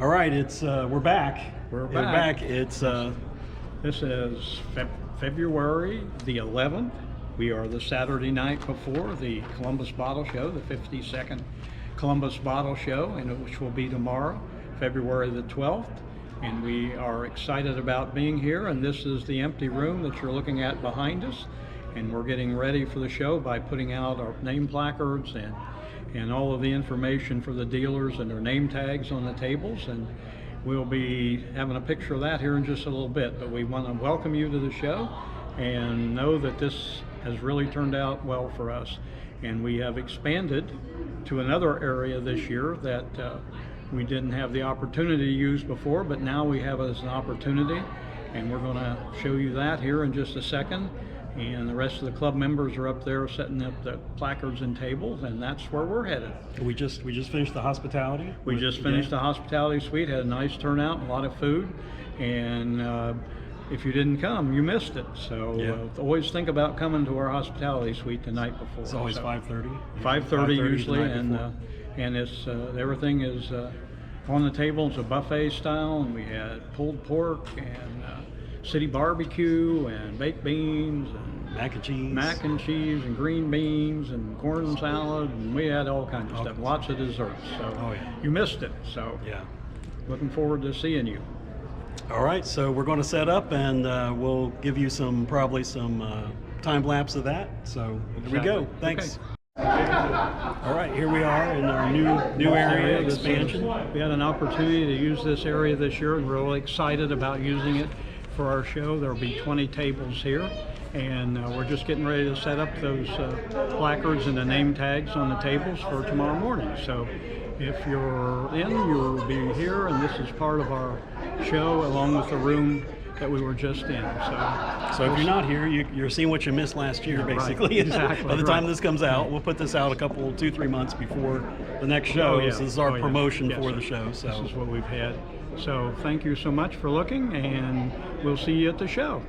All right, it's we're back. We're We're back. back. It's This is February the 11th. We are the Saturday night before the Columbus Bottle Show, the 52nd Columbus Bottle Show, and which will be tomorrow, February the 12th. And we are excited about being here. And this is the empty room that you're looking at behind us. And we're getting ready for the show by putting out our name placards and all of the information for the dealers and their name tags on the tables. And we'll be having a picture of that here in just a little bit. But we want to welcome you to the show and know that this has really turned out well for us. And we have expanded to another area this year that we didn't have the opportunity to use before, but now we have as an opportunity. And we're going to show you that here in just a second. And the rest of the club members are up there setting up the placards and tables, and that's where we're headed. we just finished the hospitality. We just finished the hospitality suite, had a nice turnout, a lot of food, and if you didn't come, you missed it. So always think about coming to our hospitality suite the night before. It's always 5:30. 5:30 usually, and it's everything is on the table. It's a buffet style, and we had pulled pork and city barbecue and baked beans and mac and cheese and green beans and corn salad, and we had all kinds of stuff, lots of desserts. So you missed it. So looking forward to seeing you. All right, so we're going to set up, and we'll give you probably some time lapse of that. So here we go. Thanks. Okay. All right, here we are in our new area expansion. We had an opportunity to use this area this year, and we're really excited about using it for our show. There will be 20 tables here, and we're just getting ready to set up those placards and the name tags on the tables for tomorrow morning. So if you're in, you'll be here, and this is part of our show along with the room that we were just in. So if you're not here, you're seeing what you missed last year, basically. Right. Exactly. By the time this comes out, we'll put this out 2-3 months before the next show. So this is our promotion for the show. So this is what we've had. So thank you so much for looking, and we'll see you at the show.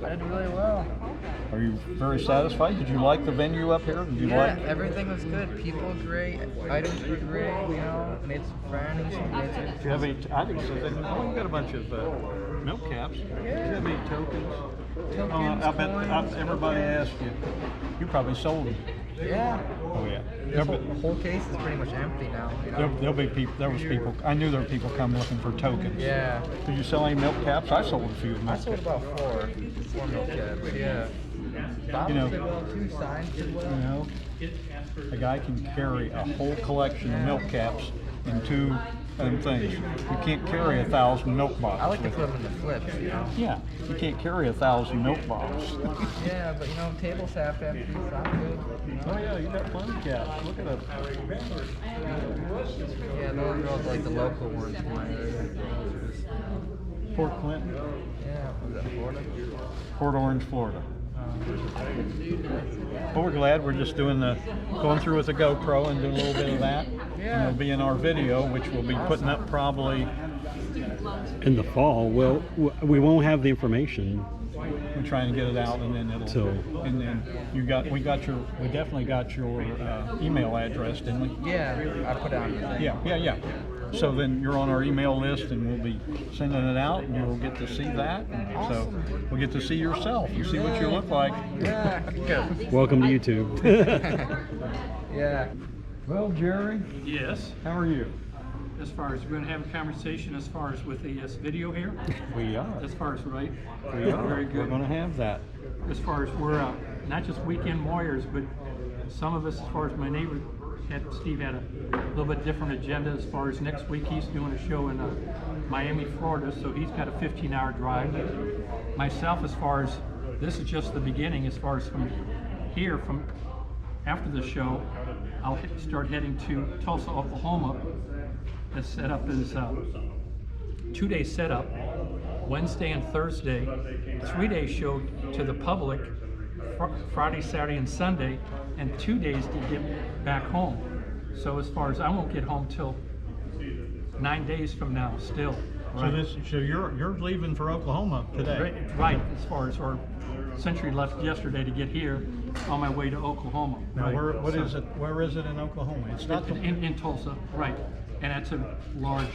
I did really well. Are you very satisfied? Did you like the venue up here? Did you Yeah, everything was good. People great. Items were great. You know, made some friends. Do you have any? I think so. Oh, you got a bunch of milk caps. Do you have any tokens? Tokens, I bet coins, everybody asked you. You probably sold them. Yeah. Oh yeah. This whole case is pretty much empty now. You know? There'll be people. There was people. I knew there were people come looking for tokens. Yeah. Did you sell any milk caps? I sold a few I milk sold caps. about four milk caps. Yeah. Bottles did well too. Signs did well. You know, a guy can carry a whole collection of milk caps in two things. You can't carry 1,000 milk bottles. I like to with put them in the flips. You know. Yeah, you can't carry 1,000 milk bottles. Yeah, but you know, tables half empty, so I'm good. You know? Oh yeah, you got plenty of caps. Look at them. Yeah, those are like the local ones. Port Clinton, Yeah, was that Florida? Port Orange, Florida. Well, we're glad. We're just going through with the GoPro and doing a little bit of that. Yeah. And it'll be in our video, which we'll be putting up probably. In the fall, well, we won't have the information. We're trying to get it out, and then it'll. So- And then we definitely got your email address, didn't we? Yeah, I put it on the thing. Yeah. So then you're on our email list, and we'll be sending it out, and you'll get to see that. And so we'll get to see yourself. You see what you look like. Yeah, good. Welcome to YouTube. Yeah. Well, Jerry, Yes, how are you? as far as we're going to have a conversation as far as with the video here, We are. as far as right. We are. Very We're good. going to have that. As far as we're not just weekend warriors, but some of us, as far as my neighbor Steve had a little bit different agenda. As far as next week, he's doing a show in Miami, Florida, so he's got a 15-hour drive. Myself, as far as this is just the beginning, as far as from here, from after the show, I'll start heading to Tulsa, Oklahoma. The setup is 2-day setup, Wednesday and Thursday, 3-day show to the public, Friday, Saturday, and Sunday, and 2 days to get back home. So as far as I won't get home till 9 days from now still. Right. So you're leaving for Oklahoma today. Right, as far as our Century left yesterday to get here on my way to Oklahoma. Now, right. where is it in Oklahoma? It's not the, In Tulsa, right. And that's a large,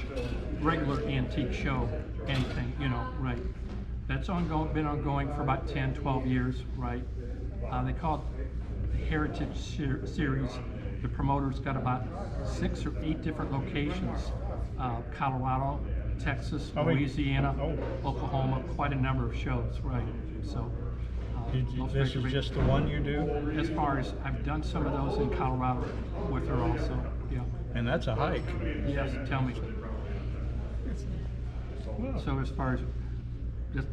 regular antique show, anything, right. That's been ongoing for about 10, 12 years, right. They call it the Heritage Series. The promoter's got about 6 or 8 different locations, Colorado, Texas, Louisiana, Oklahoma, quite a number of shows, right. So. this is just the one you do? As far as I've done some of those in Colorado with her also, yeah. And that's a hike. Yes, tell me. So as far as just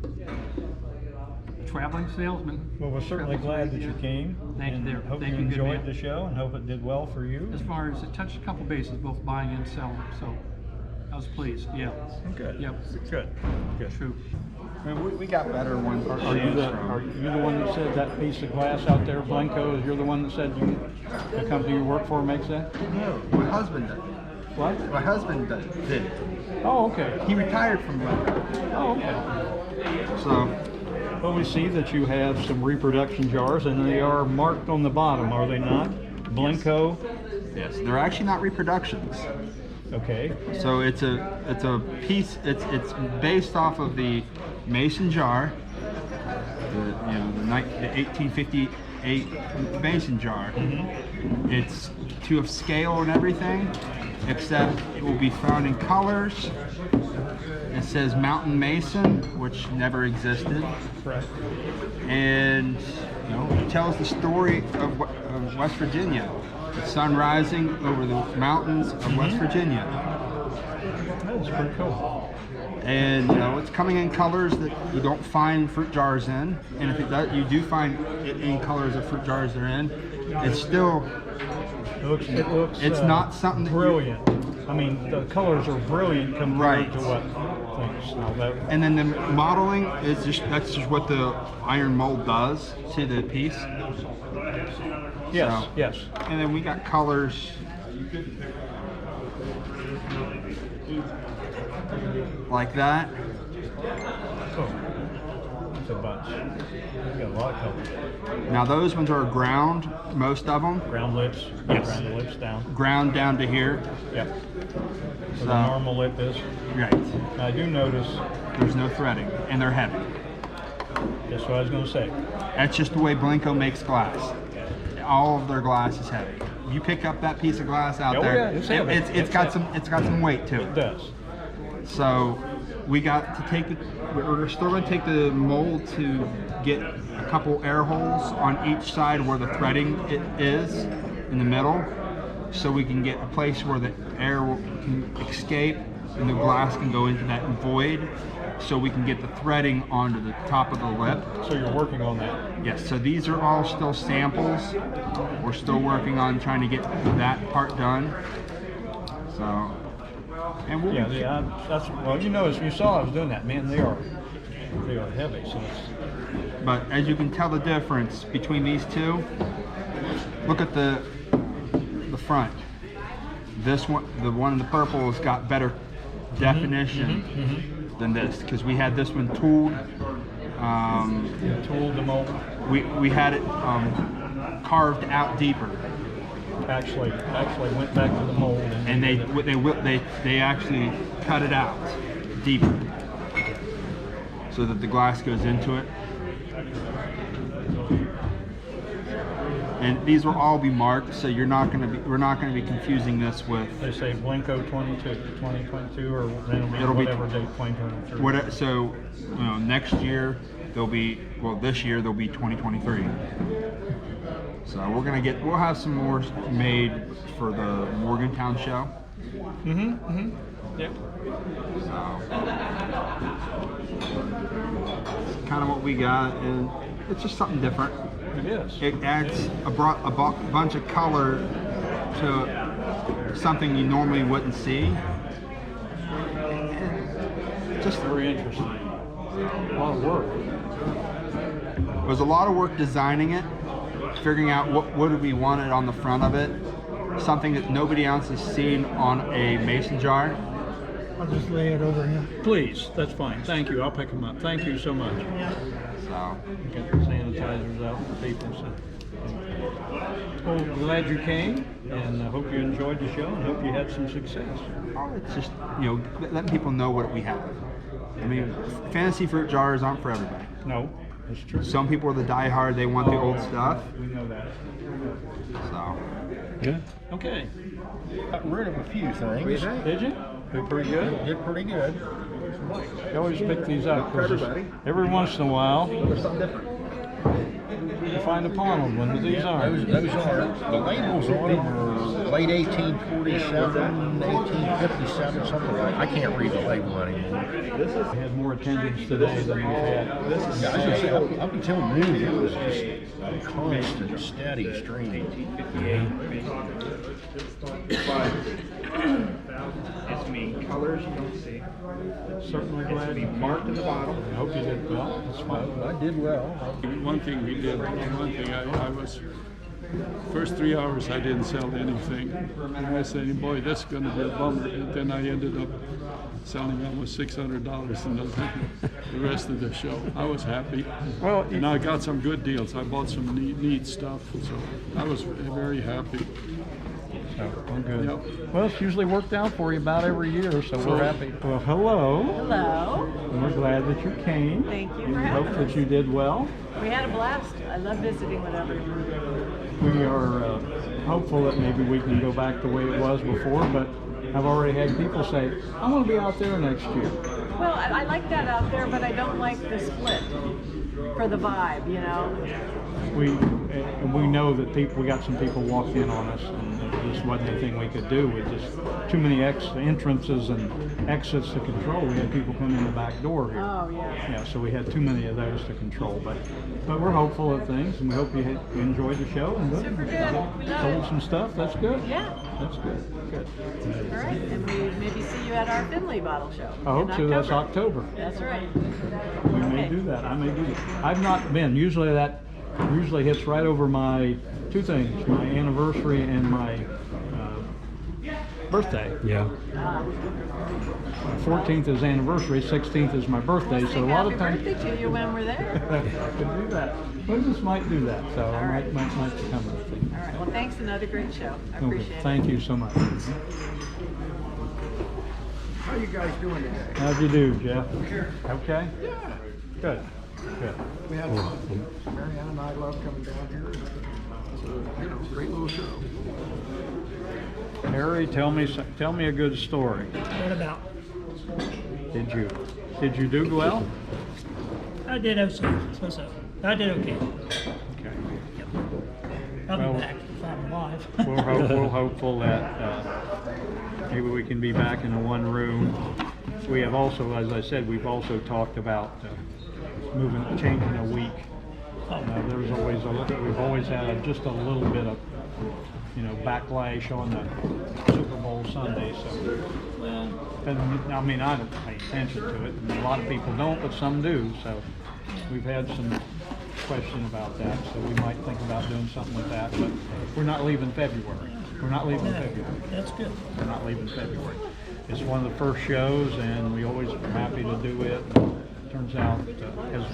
traveling salesman. Well, we're certainly glad that you came. Thank you and there. Hope Thank you you, good enjoyed man. the show and hope it did well for you. As far as it touched a couple bases, both buying and selling, so I was pleased. Yeah. Good. Yep. Good. Good. True. I mean, we got better ones. Are you the one that said that piece of glass out there, Blanco? You're the one that said the company you work for makes that? No, my husband did. What? My husband did. Oh, okay. He retired from Blanco. Oh, okay. So, Well, we see that you have some reproduction jars, and they are marked on the bottom, are they not? Blanco. yes, they're actually not reproductions. Okay. So it's a piece. It's based off of the mason jar, the 1858 mason jar. It's to a scale and everything, except it will be found in colors. It says Mountain Mason, which never existed, Right. and it tells the story of West Virginia, the sun rising over the mountains of West Virginia. That's pretty cool. And it's coming in colors that you don't find fruit jars in, and if it does, you do find it in colors that fruit jars are in. It's still, It looks it's not something that brilliant. I mean, the colors are brilliant compared Right. to what things. Now that, and then the modeling is that's just what the iron mold does to the piece. yes, So- yes. And then we got colors like that. Oh, that's a bunch. We got a lot of colors. Now those ones are ground, most of them, Ground lips. Yes. Ground the lips down. ground down to here. Yep. So So- the normal lip is. Right. Now, I do notice. There's no threading, and they're heavy. That's what I was going to say. That's just the way Blanco makes glass. All of their glass is heavy. You pick up that piece of glass out Oh, there, yeah, it's heavy. it's got some weight to It it. does. So we got to take it. We're still going to take the mold to get a couple air holes on each side where the threading is in the middle, so we can get a place where the air can escape and the glass can go into that void, so we can get the threading onto the top of the lip. So you're working on that. Yes, so these are all still samples. We're still working on trying to get that part done. So, and we'll Yeah, that's well. You notice you saw I was doing that. Man, they are heavy. So it's, but as you can tell the difference between these two, look at the front. This one, the one in the purple, has got better definition than this, because we had this one tooled. tooled the mold. We had it carved out deeper, Actually went back to the mold and they actually cut it out deeper so that the glass goes into it. And these will all be marked, so we're not going to be confusing this with They say Blanco 2022, or It'll be- whatever date 2023. what. So next year there'll be, this year there'll be 2023. So we'll have some more made for the Morgantown show. Yep. So it's kind of what we got, and it's just something different. It is. It adds a bunch of color to something you normally wouldn't see. Just Very interesting. A lot of work. it was a lot of work designing it, figuring out what we wanted on the front of it, something that nobody else has seen on a mason jar. I'll just lay it over here. Please, that's fine. Thank you. I'll pick them up. Thank you so much. So Get the sanitizers out for people. So. Well, glad you came, and I hope you enjoyed the show, and hope you had some success. it's just letting people know what we have. I mean, fantasy fruit jars aren't for everybody. No, that's true. Some people are the diehard; they want the old stuff. We know that. So Good. Okay. Got rid of a few things. Did you? Did pretty good. Did pretty good. You always pick these up. Not for 'cause everybody. every once in a while, There's something different. You find upon them when these are. Those are, the labels on them are late 1847, 1857, something like that. I can't read the label anymore. We had more attendance today than we've had. Yeah, I was gonna say, up until noon, it was just a constant, steady stream. It's me. Colors you don't see. Certainly glad you Marked in the bottom. I hope you did well. That's fine. I did well. One thing we did, I was, first 3 hours I didn't sell anything. And I said, boy, that's going to be a bummer. And then I ended up selling almost $600 in the rest of the show. I was happy. Well, And I got some good deals. I bought some neat stuff. So I was very happy. I'm good. Yep. Well, it's usually worked out for you about every year, so we're happy. Well, hello. Hello. And we're glad that you came. Thank you And for we hope having that us. you did well. We had a blast. I love visiting with everyone. We are hopeful that maybe we can go back the way it was before, but I've already had people say, I want to be out there next year. Well, I like that out there, but I don't like the split for the vibe, you know? We know that we got some people walked in on us, and there just wasn't anything we could do with just too many entrances and exits to control. We had people come in the back door here. Oh, yeah. Yeah, so we had too many of those to control, but we're hopeful of things, and we hope you enjoyed the show and Super good. We love sold it. some stuff. That's good. Yeah. That's good. Good. All right. And we maybe see you at our Finley bottle show. I hope in so. That's October. That's right. We may Okay. do that. I may do that. I've not been. Usually that hits right over my two things: my anniversary and my birthday. Yeah. 14th is anniversary, 16th is my birthday. So a lot of times Happy birthday to you when we're there. I could do that. We just might do that. So I right. might come with you. All right. Well, thanks. Another great show. I appreciate it. Thank you so much. How you guys doing today? How'd you do, Jeff? Okay. Yeah. Good. Good. We had fun. Marianne and I love coming down here. So, great little show. Harry, tell me a good story. What about? Did you do well? I did so. I did okay. Okay. I'll Well, be back if I'm alive. We're hopeful that maybe we can be back in the one room. We have also, as I said, we've also talked about changing a week. There's always we've always had just a little bit of backlash on the Super Bowl Sunday. So, and I mean, I don't pay attention to it. And a lot of people don't, but some do. So we've had some question about that. So we might think about doing something with that. But we're not leaving February. We're not leaving February. That's good. We're not leaving February. It's one of the first shows, and we always are happy to do it. Turns out,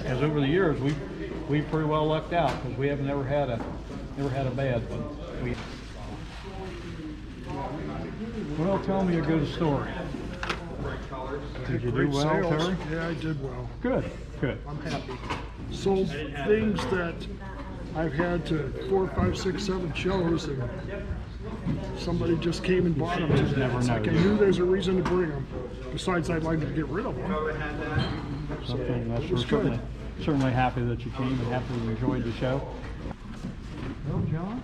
as over the years, we pretty well lucked out because we have never had a bad one. Well, tell me a good story. Did you do Great well, sales. Terry? Yeah, I did well. Good, good. I'm happy. Sold things that I've had to 4, 5, 6, 7 shows, and somebody just came and bought them today. never It's like I know. knew there's a reason to bring them. Besides, I'd like to get rid of them. Something that's it was we're certainly happy that you came and happy you enjoyed the show. Well, John,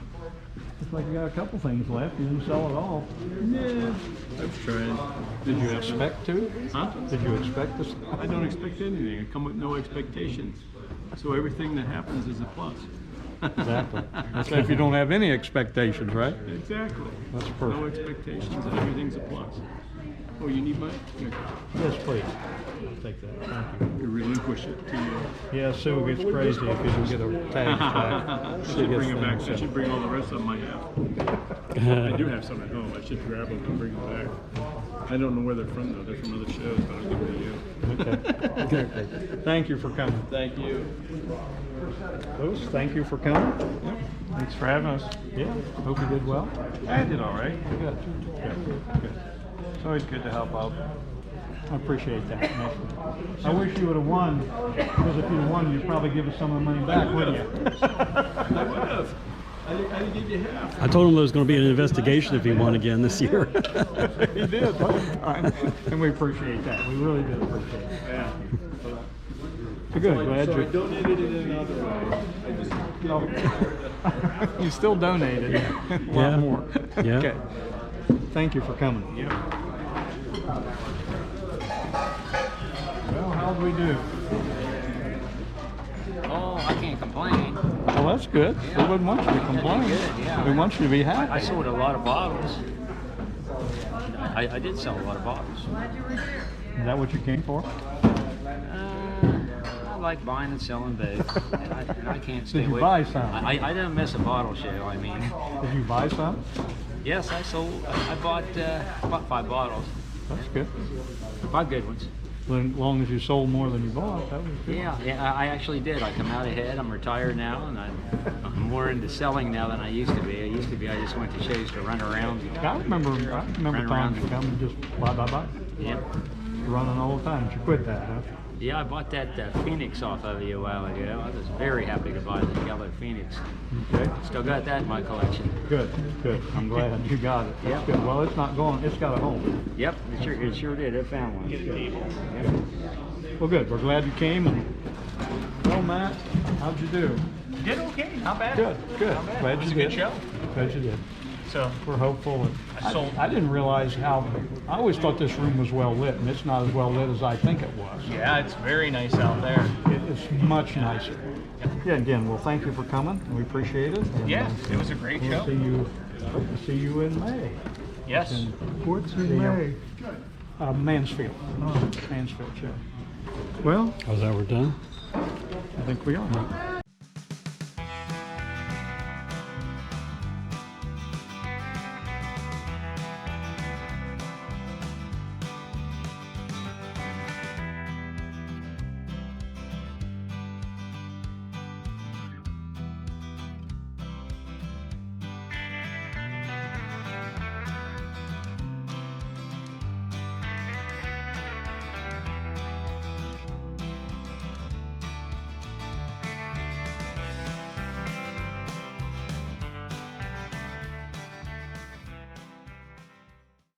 looks like you got a couple things left. You didn't sell it all. Yeah, I've tried. Did you expect to? Huh? Did you expect this? I don't expect anything. I come with no expectations. So everything that happens is a plus. Exactly. That's if you don't have any expectations, right? Exactly. That's No perfect. expectations, and everything's a plus. Oh, you need mine? Here, Yes, please. I'll take that. Thank you. you relinquish it to you. Yeah, Sue gets crazy if you don't get a tag back. I should bring it back. I should bring all the rest of them I have. I do have some at home. I should grab them and bring them back. I don't know where they're from though. They're from other shows, but I'll give them to you. Okay. Thank you for coming. Thank you. Louis, thank you for coming. Thanks for having us. Yeah, hope you did well. I did all right. Good. Good. It's always good to help out. I appreciate that. I wish you would have won, because if you'd have won, you'd probably give us some of the money back, wouldn't you? I would have. I didn't give you half. I told him there was going to be an investigation if he won again this year. He did, and we appreciate that. We really did appreciate it. Yeah. Good, glad So I you. donated it in other ways. You still donated a lot Yeah. more. Yeah. Okay. Thank you for coming. Well, how'd we do? Oh, I can't complain. Well, that's good. We wouldn't want you to complain. good, yeah. We want you to be happy. I sold a lot of bottles. I did sell a lot of bottles. Is that what you came for? I like buying and selling both, and I can't stay Did you away. buy some? I didn't miss a bottle show. I mean, Did you buy some? yes, I bought 5 bottles, That's good. 5 good ones. Well, as long as you sold more than you bought, that was good. Yeah, I actually did. I come out ahead. I'm retired now, and I'm more into selling now than I used to be. I just went to shows to run around. I remember Run times you around. come and just buy. Yeah. Running all the time. Did you quit that, huh? Yeah, I bought that Phoenix off of you a while ago. I was very happy to buy the yellow Phoenix. Okay. Still got that in my collection. Good. I'm glad you got it. That's Yeah. good. Well, it's not going. It's got a home. Yep, it sure did. It found one. Well, good. We're glad you came. And well, Matt, how'd you do? Did okay, not bad. Good. Not bad. Glad It was you a good did. show. Glad you did. So We're hopeful. I sold. I didn't realize how. I always thought this room was well lit, and it's not as well lit as I think it was. Yeah, it's very nice out there. It's much nicer. Yeah. Again, well, thank you for coming. We appreciate it. And, Yeah, it was a great we'll show. see you in May. Yes. What's in May? Mansfield. Mansfield show. Well, How's that we're done? I think we are.